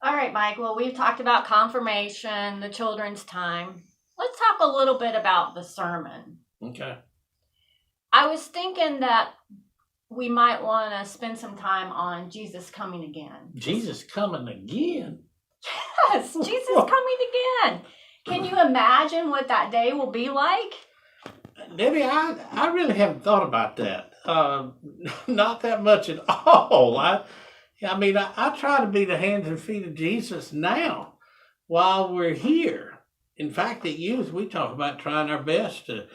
All right, Mike. Well, we've talked about confirmation, the children's time. Let's talk a little bit about the sermon. Okay. I was thinking that we might want to spend some time on Jesus coming again. Jesus coming again? Yes, Jesus coming again. Can you imagine what that day will be like? Debbie, I really haven't thought about that. Not that much at all. I try to be the hands and feet of Jesus now while we're here. In fact, at youth, we talk about trying our best to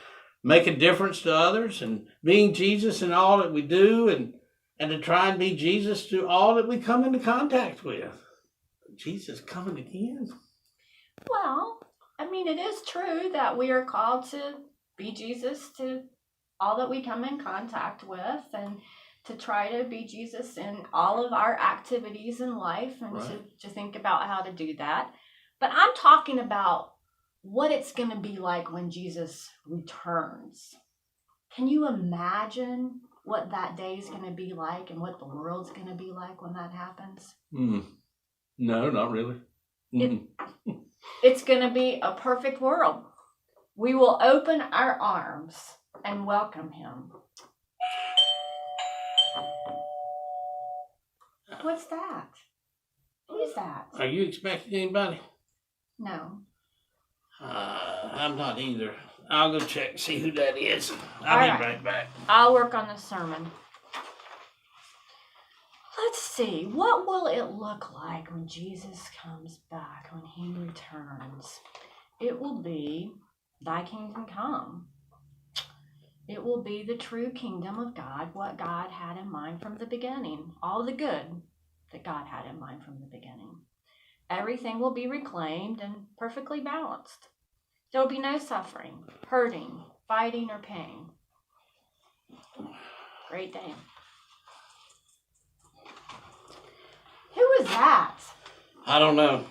make a difference to others and being Jesus in all that we do and to try and be Jesus to all that we come into contact with. Jesus coming again? Well, it is true that we are called to be Jesus to all that we come in contact with and to try to be Jesus in all of our activities in life and to think about how to do that. But I'm talking about what it's going to be like when Jesus returns. Can you imagine what that day is going to be like and what the world's going to be like when that happens? No, not really. It's going to be a perfect world. We will open our arms and welcome him. What's that? Who's that? Are you expecting anybody? No. I'm not either. I'll go check, see who that is. I'll be right back. I'll work on the sermon. Let's see. What will it look like when Jesus comes back, when he returns? It will be thy kingdom come. It will be the true kingdom of God, what God had in mind from the beginning. All the good that God had in mind from the beginning. Everything will be reclaimed and perfectly balanced. There will be no suffering, hurting, fighting, or pain. Great day. Who was that? I don't know.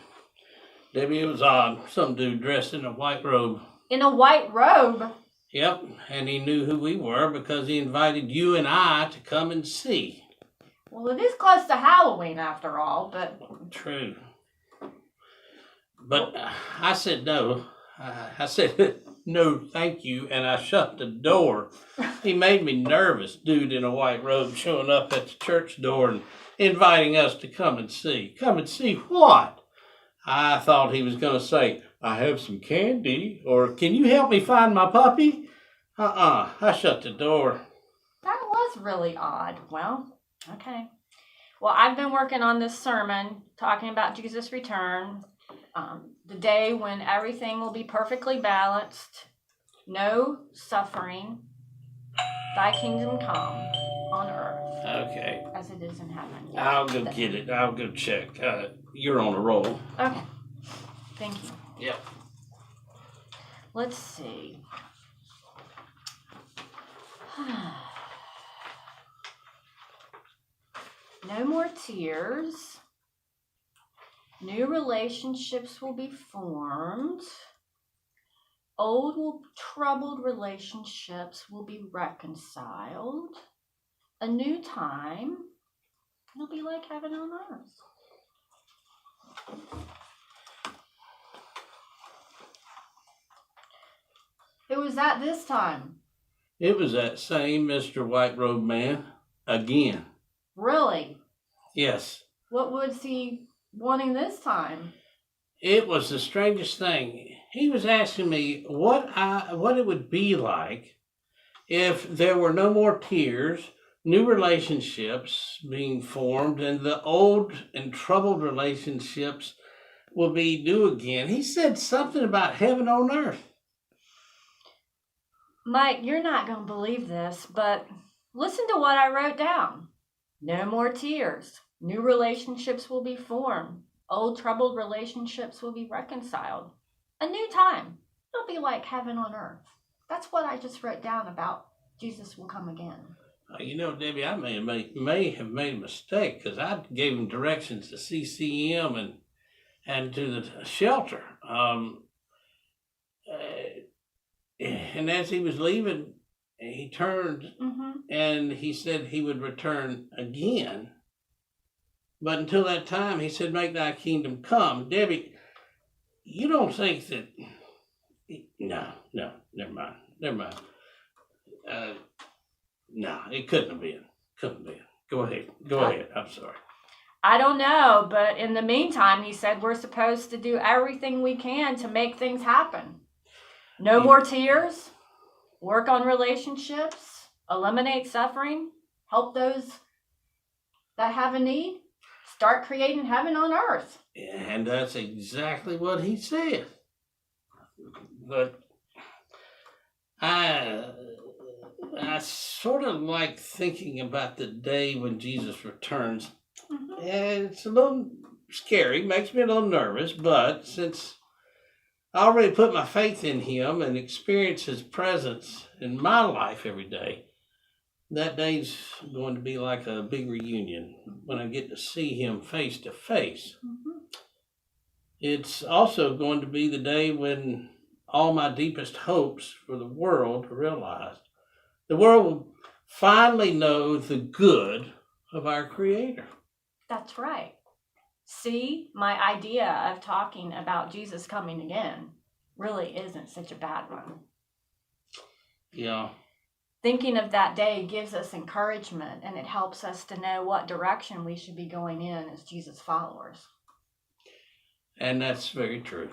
Debbie, it was odd. Some dude dressed in a white robe. In a white robe? Yep, and he knew who we were because he invited you and I to come and see. Well, it is close to Halloween after all, but... True. But I said no. I said, no, thank you, and I shut the door. He made me nervous, dude in a white robe showing up at the church door and inviting us to come and see. Come and see what? I thought he was going to say, I have some candy, or can you help me find my puppy? I shut the door. That was really odd. Well, okay. Well, I've been working on this sermon talking about Jesus' return. The day when everything will be perfectly balanced, no suffering, thy kingdom come on earth. Okay. As it is in heaven. I'll go get it. I'll go check. You're on a roll. Okay. Thank you. Yep. Let's see. No more tears. New relationships will be formed. Old troubled relationships will be reconciled. A new time. It'll be like heaven on earth. Who was that this time? It was that same Mr. White Robe Man again. Really? Yes. What was he wanting this time? It was the strangest thing. He was asking me what it would be like if there were no more tears, new relationships being formed, and the old and troubled relationships will be new again. He said something about heaven on earth. Mike, you're not going to believe this, but listen to what I wrote down. No more tears. New relationships will be formed. Old troubled relationships will be reconciled. A new time. It'll be like heaven on earth. That's what I just wrote down about Jesus will come again. You know, Debbie, I may have made a mistake because I gave him directions to CCM and to the shelter. And as he was leaving, he turned and he said he would return again. But until that time, he said, make thy kingdom come. Debbie, you don't think that... No, never mind. No, it couldn't have been. Go ahead. I'm sorry. I don't know, but in the meantime, he said we're supposed to do everything we can to make things happen. No more tears, work on relationships, eliminate suffering, help those that have a need, start creating heaven on earth. And that's exactly what he said. But I sort of like thinking about the day when Jesus returns. Mm-hmm. And it's a little scary, makes me a little nervous, but since I already put my faith in him and experience his presence in my life every day, that day's going to be like a big reunion when I get to see him face to face. Mm-hmm. It's also going to be the day when all my deepest hopes for the world are realized. The world will finally know the good of our Creator. That's right. See, my idea of talking about Jesus coming again really isn't such a bad one. Yeah. Thinking of that day gives us encouragement, and it helps us to know what direction we should be going in as Jesus followers. And that's very true.